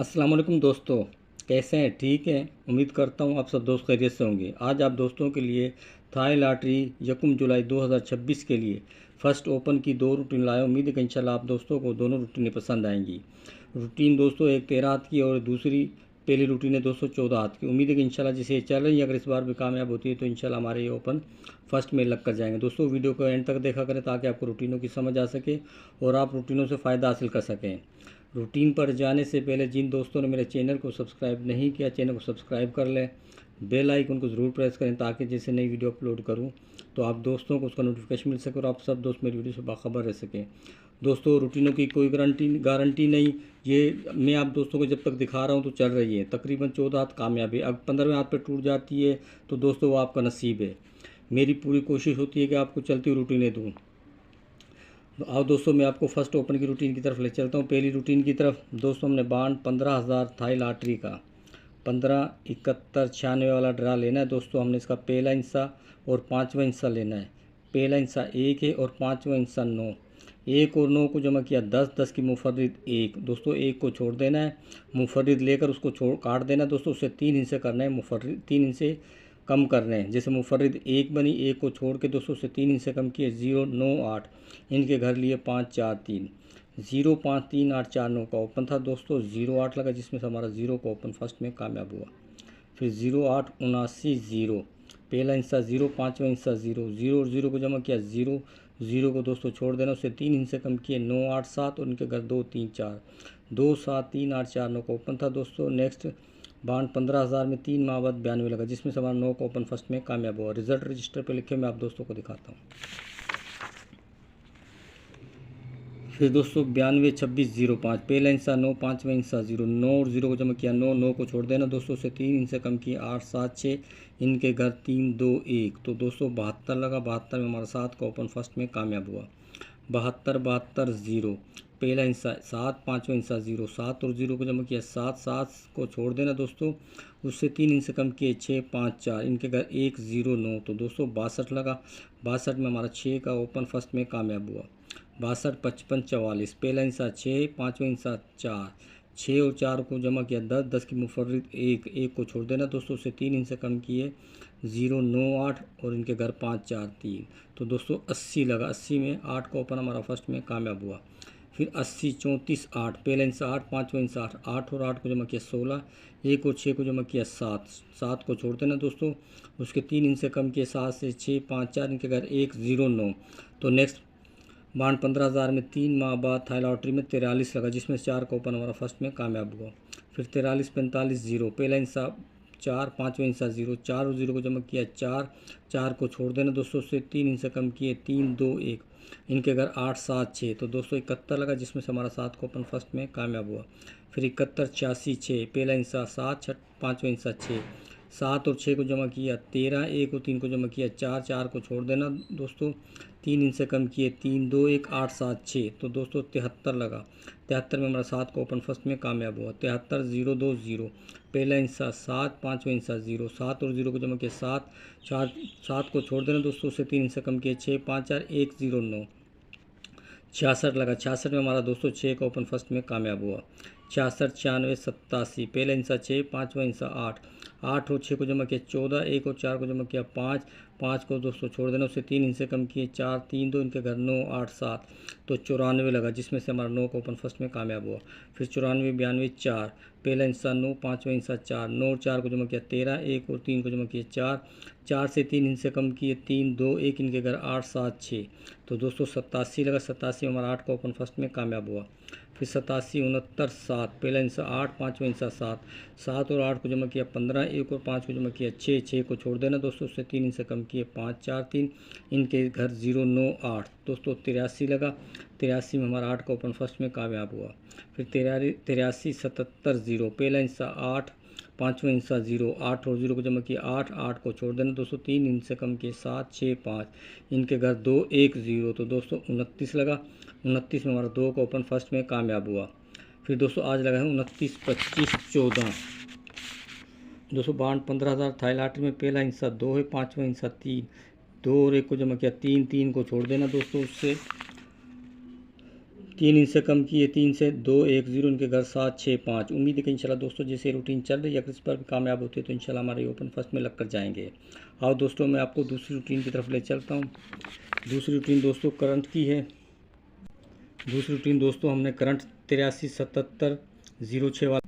अस्सलाम वालेकुम दोस्तों, कैसे हैं? ठीक हैं। उम्मीद करता हूँ आप सब दोस्त खैरियत से होंगे। आज आप दोस्तों के लिए थाई लॉटरी 1 जुलाई 2026 के लिए फ़र्स्ट ओपन की 2 रूटीन लाया। उम्मीद है कि इंशाल्लाह आप दोस्तों को दोनों रूटीनें पसंद आएंगी। रूटीन दोस्तों एक 13 हाथ की और दूसरी पहली रूटीन है दोस्तों 14 हाथ की। उम्मीद है कि इंशाल्लाह जिसे ये चल रही है, अगर इस बार भी कामयाब होती है तो इंशाल्लाह हमारे ये ओपन फर्स्ट में लग कर जाएंगे। दोस्तों वीडियो को एंड तक देखा करें ताकि आपको रूटीनों की समझ आ सके और आप रूटीनों से फ़ायदा हासिल कर सकें। रूटीन पर जाने से पहले जिन दोस्तों ने मेरे चैनल को सब्सक्राइब नहीं किया, चैनल को सब्सक्राइब कर लें, बेल आइकन को ज़रूर प्रेस करें ताकि जैसे नई वीडियो अपलोड करूं तो आप दोस्तों को उसका नोटिफिकेशन मिल सके और आप सब दोस्त मेरी वीडियो से बाखबर रह सकें। दोस्तों रूटीनों की कोई गारंटी नहीं, ये मैं आप दोस्तों को जब तक दिखा रहा हूँ तो चल रही है। तकरीबन 14 हाथ कामयाब है। अब 15वें हाथ पर टूट जाती है तो दोस्तों वो आपका नसीब है। मेरी पूरी कोशिश होती है कि आपको चलती रूटीनें दूँ। तो आओ दोस्तों मैं आपको फर्स्ट ओपन की रूटीन की तरफ ले चलता हूँ। पहली रूटीन की तरफ दोस्तों हमने बांड 15,000 थाई लॉटरी का 15, 71, 96 वाला ड्रा लेना है। दोस्तों हमने इसका पहला हिस्सा और 5वां हिस्सा लेना है। पहला हिस्सा 1 है और 5वां हिस्सा 9। 1 और 9 को जमा किया 10, 10 की मुफर्रिद 1। दोस्तों 1 को छोड़ देना है, मुफर्रिद लेकर उसको काट देना है। दोस्तों उससे 3 हिस्से करना है, मुफर्रिद 3 हिस्से कम करने हैं। जैसे मुफर्रिद 1 बनी, 1 को छोड़ के दोस्तों उससे 3 हिस्से कम किए 0, 9, 8। इनके घर लिए 5, 4, 3। 0, 5, 3, 8, 4, 9 का ओपन था दोस्तों। 0, 8 लगा जिसमें से हमारा 0 का ओपन फर्स्ट में कामयाब हुआ। फिर 0, 8, 79, 0। पहला हिस्सा 0, 5वां हिस्सा 0। 0 और 0 को जमा किया 0। 0 को दोस्तों छोड़ देना, उससे 3 हिस्से कम किए 9, 8, 7 और इनके घर 2, 3, 4। 2, 7, 3, 8, 4, 9 का ओपन था दोस्तों। नेक्स्ट बांड 15,000 में 3 माह बाद 92 लगा जिसमें से हमारा 9 का ओपन फर्स्ट में कामयाब हुआ। रिजल्ट रजिस्टर पर लिखे मैं आप दोस्तों को दिखाता हूँ। फिर दोस्तों 92, 26, 05। पहला हिस्सा 9, 5वां हिस्सा 0। 9 और 0 को जमा किया 9। 9 को छोड़ देना दोस्तों, से 3 हिस्से कम किए 8, 7, 6। इनके घर 3, 2, 1। तो दोस्तों 72 लगा। 72 में हमारा 7 का ओपन फर्स्ट में कामयाब हुआ। 72, 72, 0। पहला हिस्सा 7, 5वां हिस्सा 0। 7 और 0 को जमा किया 7। 7 को छोड़ देना दोस्तों, उससे 3 हिस्से कम किए 6, 5, 4। इनके घर 1, 0, 9। तो दोस्तों 62 लगा। 62 में हमारा 6 का ओपन फर्स्ट में कामयाब हुआ। 62, 55, 44। पहला हिस्सा 6, 5वां हिस्सा 4। 6 और 4 को जमा किया 10। 10 की मुफर्रिद 1। 1 को छोड़ देना दोस्तों, उससे 3 हिस्से कम किए 0, 9, 8 और इनके घर 5, 4, 3। तो दोस्तों 80 लगा। 80 में 8 का ओपन हमारा फर्स्ट में कामयाब हुआ। फिर 80, 34, 8। पहला हिस्सा 8, 5वां हिस्सा 8। 8 और 8 को जमा किया 16। 1 और 6 को जमा किया 7। 7 को छोड़ देना दोस्तों, उसके 3 हिस्से कम किए 7 से 6, 5, 4। इनके घर 1, 0, 9। तो नेक्स्ट बांड 15,000 में 3 माह बाद थाई लॉटरी में 43 लगा जिसमें 4 का ओपन हमारा फर्स्ट में कामयाब हुआ। फिर 43, 45, 0। पहला हिस्सा 4, 5वां हिस्सा 0। 4 और 0 को जमा किया 4। 4 को छोड़ देना दोस्तों, उससे 3 हिस्से कम किए 3, 2, 1। इनके घर 8, 7, 6। तो दोस्तों 71 लगा जिसमें से हमारा 7 का ओपन फर्स्ट में कामयाब हुआ। फिर 71, 86, 6। पहला हिस्सा 7, 5वां हिस्सा 6। 7 और 6 को जमा किया 13। 1 और 3 को जमा किया 4। 4 को छोड़ देना दोस्तों, 3 इनसे कम किए 3, 2, 1, 8, 7, 6। तो दोस्तों 73 लगा। 73 में हमारा 7 का ओपन फर्स्ट में कामयाब हुआ। 73, 0, 2, 0। पहला हिस्सा 7, 5वां हिस्सा 0। 7 और 0 को जमा किया 7। 4, 7 को छोड़ देना दोस्तों, उससे 3 हिस्से कम किए 6, 5, 4, 1, 0, 9। 66 लगा। 66 में हमारा दोस्तों 6 का ओपन फर्स्ट में कामयाब हुआ। 66, 96, 87। पहला हिस्सा 6, 5वां हिस्सा 8। 8 और 6 को जमा किया 14। 1 और 4 को जमा किया 5। 5 को दोस्तों छोड़ देना, उससे 3 हिस्से कम किए 4, 3, 2। इनके घर 9, 8, 7। तो 94 लगा जिसमें से हमारा 9 का ओपन फर्स्ट में कामयाब हुआ। फिर 94, 92, 4। पहला हिस्सा 9, 5वां हिस्सा 4। 9 और 4 को जमा किया 13। 1 और 3 को जमा किया 4। 4 से 3 हिस्से कम किए 3, 2, 1। इनके घर 8, 7, 6। तो दोस्तों 87 लगा। 87 में हमारा 8 का ओपन फर्स्ट में कामयाब हुआ। फिर 87, 69, 7। पहला हिस्सा 8, 5वां हिस्सा 7। 7 और 8 को जमा किया 15। 1 और 5 को जमा किया 6। 6 को छोड़ देना दोस्तों, उससे 3 हिस्से कम किए 5, 4, 3। इनके घर 0, 9, 8। दोस्तों 83 लगा। 83 में हमारा 8 का ओपन फर्स्ट में कामयाब हुआ। फिर 83, 77, 0। पहला हिस्सा 8, 5वां हिस्सा 0। 8 और 0 को जमा किया 8। 8 को छोड़ देना दोस्तों, 3 हिस्से कम किए 7, 6, 5। इनके घर 2, 1, 0। तो दोस्तों 29 लगा। 29 में हमारा 2 का ओपन फर्स्ट में कामयाब हुआ। फिर दोस्तों आज लगा है 29, 25, 14। दोस्तों बांड 15,000 थाई लॉटरी में पहला हिस्सा 2 है, 5वां हिस्सा 3। 2 और 1 को जमा किया 3। 3 को छोड़ देना दोस्तों, उससे 3 इनसे कम किए 3 से 2 1 0 इनके घर 7 6 5। उम्मीद है कि इंशाल्लाह दोस्तों जैसे रूटीन चल रही है अगर इस पर भी कामयाब होते हैं तो इंशाल्लाह हमारे ओपन फर्स्ट में लग कर जाएंगे। आओ दोस्तों मैं आपको दूसरी रूटीन की तरफ ले चलता हूँ। दूसरी रूटीन दोस्तों करंट की है। दूसरी रूटीन दोस्तों हमने करंट 837706 वाला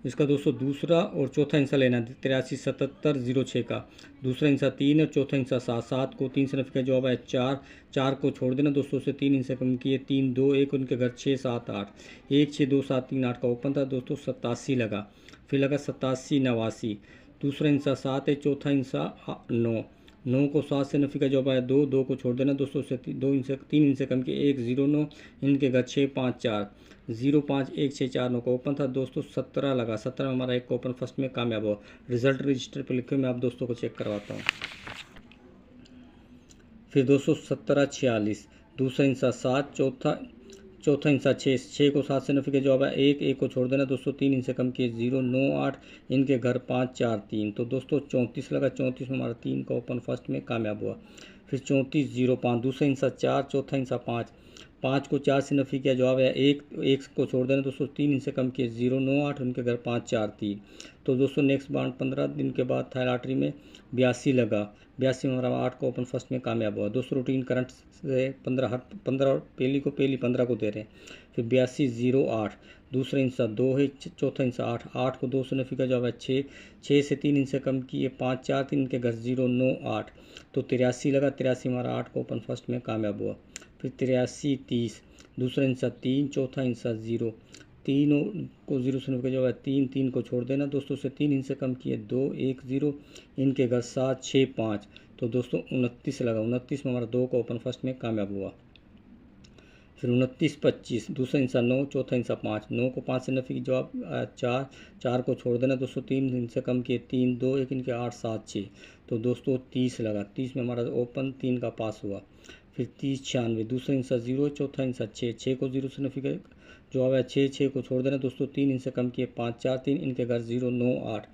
इसका दोस्तों दूसरा और चौथा हिस्सा लेना है 837706 का। दूसरा हिस्सा 3 और चौथा हिस्सा 7। 7 को 3 से नफी का जवाब है 4। 4 को छोड़ देना दोस्तों से 3 हिस्से कम किए 3 2 1 उनके घर 6 7 8। 1 6 2 7 3 8 का ओपन था दोस्तों 87 लगा। फिर लगा 87 89। दूसरा हिस्सा 7 है चौथा हिस्सा 9। 9 को 7 से नफी का जवाब आया 2। 2 को छोड़ देना दोस्तों से 2 इंच से 3 इंच से कम के 1 0 9 इनके घर 6 5 4। 0 5 1 6 4 9 का ओपन था दोस्तों 17 लगा। 17 में हमारा एक ओपन फर्स्ट में कामयाब हुआ। रिजल्ट रजिस्टर पर लिखे मैं आप दोस्तों को चेक करवाता हूँ। फिर दोस्तों 17 46। दूसरा हिस्सा 7 चौथा हिस्सा 6। 6 को 7 से नफी का जवाब है 1। 1 को छोड़ देना दोस्तों 3 इंच से कम किए 0 9 8 इनके घर 5 4 3। तो दोस्तों 34 लगा। 34 में हमारा 3 का ओपन फर्स्ट में कामयाब हुआ। फिर 34 0 5। दूसरा हिस्सा 4 चौथा हिस्सा 5। 5 को 4 से नफी किया जवाब है 1। 1 को छोड़ देना दोस्तों 3 इंच से कम किए 0 9 8 उनके घर 5 4 3। तो दोस्तों नेक्स्ट बाउंड 15 दिन के बाद था लॉटरी में 82 लगा। 82 में हमारा 8 का ओपन फर्स्ट में कामयाब हुआ। दोस्तों रूटीन करंट से 15 पहली को 15 को दे रहे हैं। फिर 82 0 8। दूसरा हिस्सा 2 है चौथा हिस्सा 8। 8 को 2 से नफी का जवाब है 6। 6 से 3 इंच से कम किए 5 4 3 इनके घर 0 9 8। तो 83 लगा। 83 हमारा 8 को ओपन फर्स्ट में कामयाब हुआ। फिर 83 30। दूसरा हिस्सा 3 चौथा हिस्सा 0। 3 को 0 से नफी का जवाब है 3। 3 को छोड़ देना दोस्तों से 3 इंच से कम किए 2 1 0 इनके घर 7 6 5। तो दोस्तों 29 लगा। 29 में हमारा 2 का ओपन फर्स्ट में कामयाब हुआ। फिर 29 25। दूसरा हिस्सा 9 चौथा हिस्सा 5। 9 को 5 से नफी की जवाब 4। 4 को छोड़ देना दोस्तों 3 इनसे कम किए 3 2 1 इनके 8 7 6। तो दोस्तों 30 लगा। 30 में हमारा ओपन 3 का पास हुआ। फिर 30 96। दूसरा हिस्सा 0 चौथा हिस्सा 6। 6 को 0 से नफी का जवाब है 6। 6 को छोड़ देना दोस्तों 3 इनसे कम किए 5 4 3 इनके घर 0 9 8।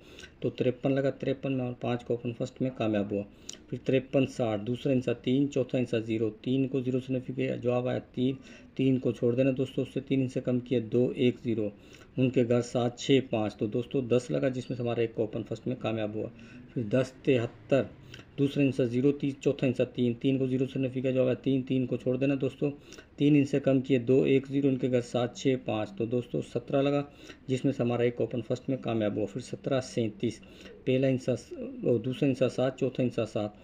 तो 53 लगा। 53 में और 5 का ओपन फर्स्ट में कामयाब हुआ। फिर 53 60। दूसरा हिस्सा 3 चौथा हिस्सा 0। 3 को 0 से नफी का जवाब आया 3। 3 को छोड़ देना दोस्तों उससे 3 इनसे कम किए 2 1 0 उनके घर 7 6 5। तो दोस्तों 10 लगा जिसमें से हमारा एक ओपन फर्स्ट में कामयाब हुआ। फिर 10 73। दूसरा हिस्सा 0 30 चौथा हिस्सा 3। 3 को 0 से नफी का जवाब है 3। 3 को छोड़ देना दोस्तों 3 इनसे कम किए 2 1 0 उनके घर 7 6 5। तो दोस्तों 17 लगा जिसमें से हमारा एक ओपन फर्स्ट में कामयाब हुआ। फिर 17 37। पहला हिस्सा दूसरा हिस्सा 7 चौथा हिस्सा 7।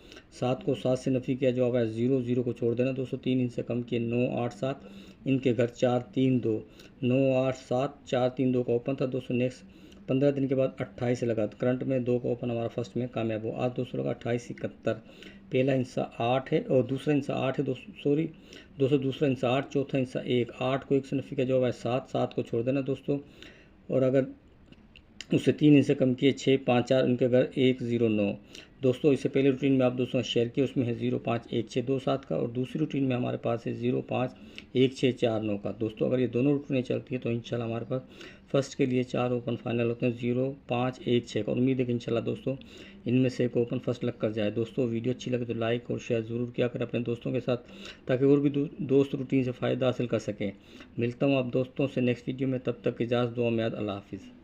7 को 7 से नफी किया जवाब है 0। 0 को छोड़ देना दोस्तों 3 इनसे कम किए 9 8 7 इनके घर 4 3 2। 9 8 7 4 3 2 का ओपन था दोस्तों। नेक्स्ट 15 दिन के बाद 28 लगा। तो करंट में 2 का ओपन हमारा फर्स्ट में कामयाब हुआ। आज दोस्तों लगा 28 71। पहला हिस्सा 8 है और दूसरा हिस्सा 8 है दोस्तों दूसरा हिस्सा 8 चौथा हिस्सा 1। 8 को 1 से नफी का जवाब है 7। 7 को छोड़ देना दोस्तों और अगर उससे 3 हिस्से कम किए 6 5 4 उनके घर 1 0 9। दोस्तों इससे पहले रूटीन में आप दोस्तों शेयर किया उसमें है 0 5 1 6 2 7 का और दूसरी रूटीन में हमारे पास है 0 5 1 6 4 9 का। दोस्तों अगर ये दोनों रूटीनें चलती है तो इंशाल्लाह हमारे पास फर्स्ट के लिए 4 ओपन फाइनल होते हैं 0 5 1 6 का। उम्मीद है कि इंशाल्लाह दोस्तों इनमें से एक ओपन फर्स्ट लग कर जाए। दोस्तों वीडियो अच्छी लगे तो लाइक और शेयर ज़रूर किया करें अपने दोस्तों के साथ ताकि और भी दोस्त रूटीन से फ़ायदा हासिल कर सकें। मिलता हूँ आप दोस्तों से नेक्स्ट वीडियो में। तब तक इजाज़त दुआ में याद। अल्लाह हाफिज़।